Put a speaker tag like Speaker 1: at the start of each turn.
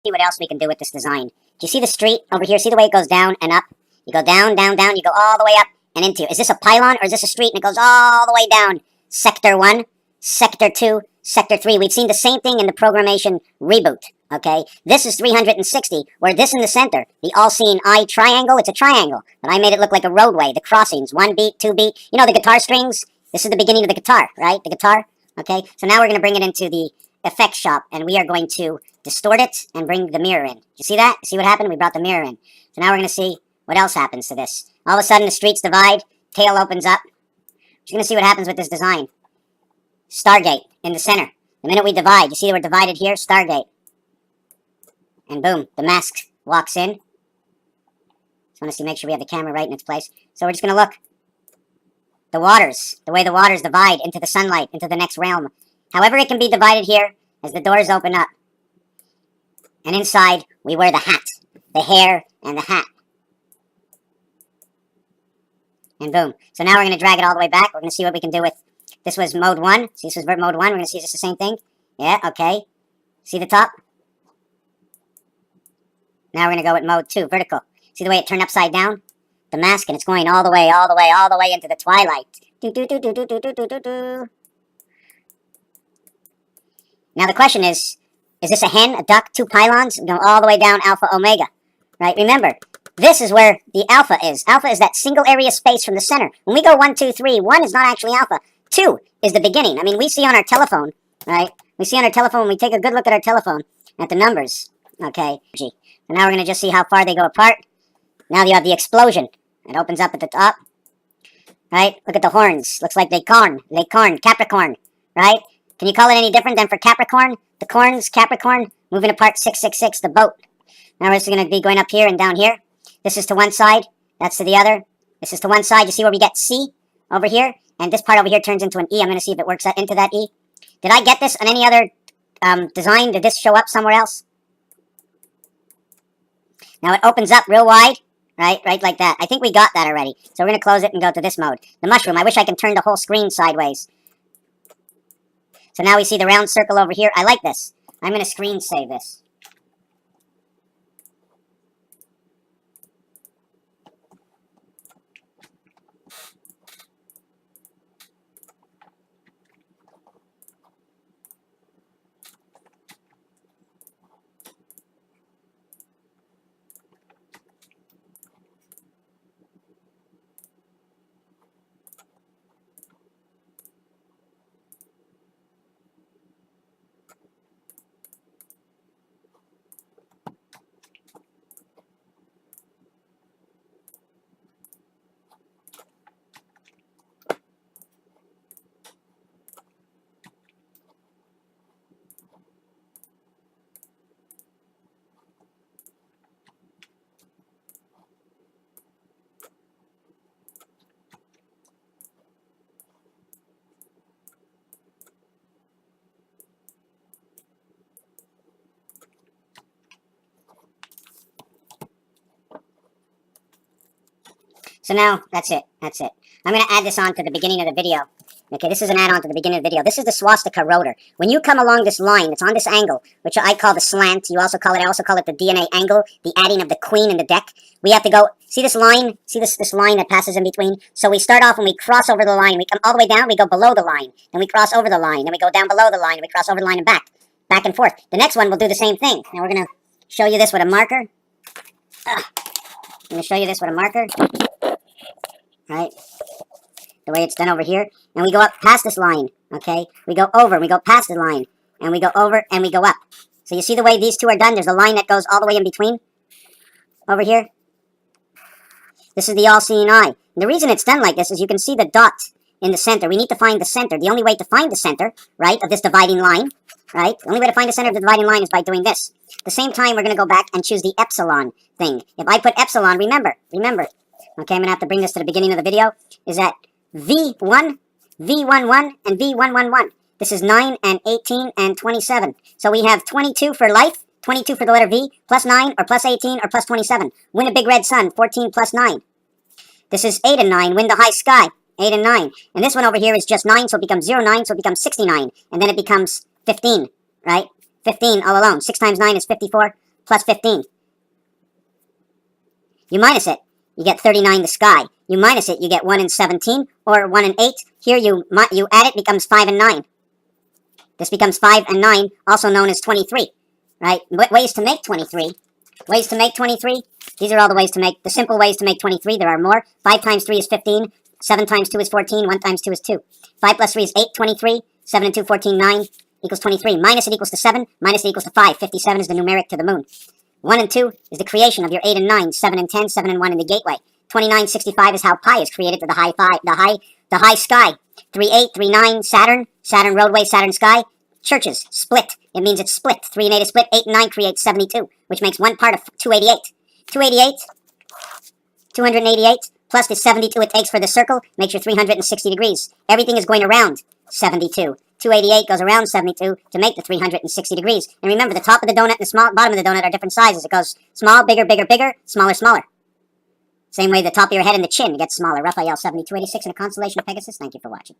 Speaker 1: See what else we can do with this design. Do you see the street over here? See the way it goes down and up? You go down, down, down, you go all the way up and into. Is this a pylon or is this a street and it goes all the way down? Sector 1, Sector 2, Sector 3. We've seen the same thing in the Programmation Reboot, okay? This is 360, where this in the center, the all-seeing eye triangle, it's a triangle, but I made it look like a roadway, the crossings, 1 beat, 2 beat. You know the guitar strings? This is the beginning of the guitar, right? The guitar, okay? So now we're going to bring it into the effects shop, and we are going to distort it and bring the mirror in. You see that? See what happened? We brought the mirror in. So now we're going to see what else happens to this. All of a sudden, the streets divide, tail opens up. We're going to see what happens with this design. Stargate in the center. The minute we divide, you see we're divided here? Stargate. And boom, the mask walks in. Just want to see, make sure we have the camera right in its place. So we're just going to look. The waters, the way the waters divide into the sunlight, into the next realm. However it can be divided here as the doors open up. And inside, we wear the hat. The hair and the hat. And boom. So now we're going to drag it all the way back. We're going to see what we can do with... This was mode 1. See, this was mode 1. We're going to see, is this the same thing? Yeah, okay. See the top? Now we're going to go with mode 2, vertical. See the way it turned upside down? The mask, and it's going all the way, all the way, all the way into the twilight. Now the question is this a hen, a duck, 2 pylons? Going all the way down alpha, omega. Right? Remember, this is where the alpha is. Alpha is that single area space from the center. When we go 1, 2, 3, 1 is not actually alpha. 2 is the beginning. I mean, we see on our telephone, right? We see on our telephone, when we take a good look at our telephone, at the numbers, okay? So now we're going to just see how far they go apart. Now you have the explosion. It opens up at the top, right? Look at the horns. Looks like Capricorn, right? Can you call it any different than for Capricorn? The corns, Capricorn, moving apart 666, the boat. Now we're just going to be going up here and down here. This is to one side. That's to the other. This is to one side. You see where we get C over here? And this part over here turns into an E. I'm going to see if it works out into that E. Did I get this on any other design? Did this show up somewhere else? Now it opens up real wide, right like that. I think we got that already. So we're going to close it and go to this mode. The mushroom. I wish I can turn the whole screen sideways. So now we see the round circle over here. I like this. I'm going to screen save this. So now, that's it. I'm going to add this on to the beginning of the video. Okay, this is an add-on to the beginning of the video. This is the swastika rotor. When you come along this line, it's on this angle, which I call the slant. I also call it the DNA angle, the adding of the queen in the deck. We have to go, see this line? See this line that passes in between? So we start off and we cross over the line. We come all the way down, we go below the line. Then we cross over the line. Then we go down below the line. And we cross over the line and back and forth. The next one will do the same thing. Now we're going to show you this with a marker. I'm going to show you this with a marker. Right? The way it's done over here. And we go up past this line, okay? We go over, we go past the line. And we go over, and we go up. So you see the way these two are done? There's a line that goes all the way in between. Over here. This is the all-seeing eye. And the reason it's done like this is you can see the dot in the center. We need to find the center. The only way to find the center, right, of this dividing line, right? The only way to find the center of the dividing line is by doing this. At the same time, we're going to go back and choose the epsilon thing. If I put epsilon, remember, okay, I'm going to have to bring this to the beginning of the video, is that V1, V11, and V111. This is 9 and 18 and 27. So we have 22 for life, 22 for the letter V, plus 9 or plus 18 or plus 27. Win a big red sun, 14 plus 9. This is 8 and 9, win the high sky, 8 and 9. And this one over here is just 9, so it becomes 0, 9, so it becomes 69. And then it becomes 15, right? 15 all alone. 6 times 9 is 54, plus 15. You minus it, you get 39 the sky. You minus it, you get 1 and 17, or 1 and 8. Here you add it, becomes 5 and 9. This becomes 5 and 9, also known as 23, right? Ways to make 23. Ways to make 23. These are all the ways to make, the simple ways to make 23. There are more. 5 times 3 is 15. 7 times 2 is 14. 1 times 2 is 2. 5 plus 3 is 8, 23. 7 and 2, 14, 9 equals 23. Minus it equals to 7. Minus it equals to 5. 57 is the numeric to the moon. 1 and 2 is the creation of your 8 and 9. 7 and 10, 7 and 1 in the gateway. 29, 65 is how pi is created to the high sky. 3, 8, 3, 9, Saturn roadway, Saturn sky. Churches, split. It means it's split. 3 and 8 is split. 8 and 9 creates 72, which makes one part of 288. 288, plus the 72 it takes for the circle, makes your 360 degrees. Everything is going around 72. 288 goes around 72 to make the 360 degrees. And remember, the top of the donut and the bottom of the donut are different sizes. It goes small, bigger, bigger, bigger, smaller, smaller. Same way the top of your head and the chin gets smaller. Raphael 7286 in a constellation of Pegasus. Thank you for watching.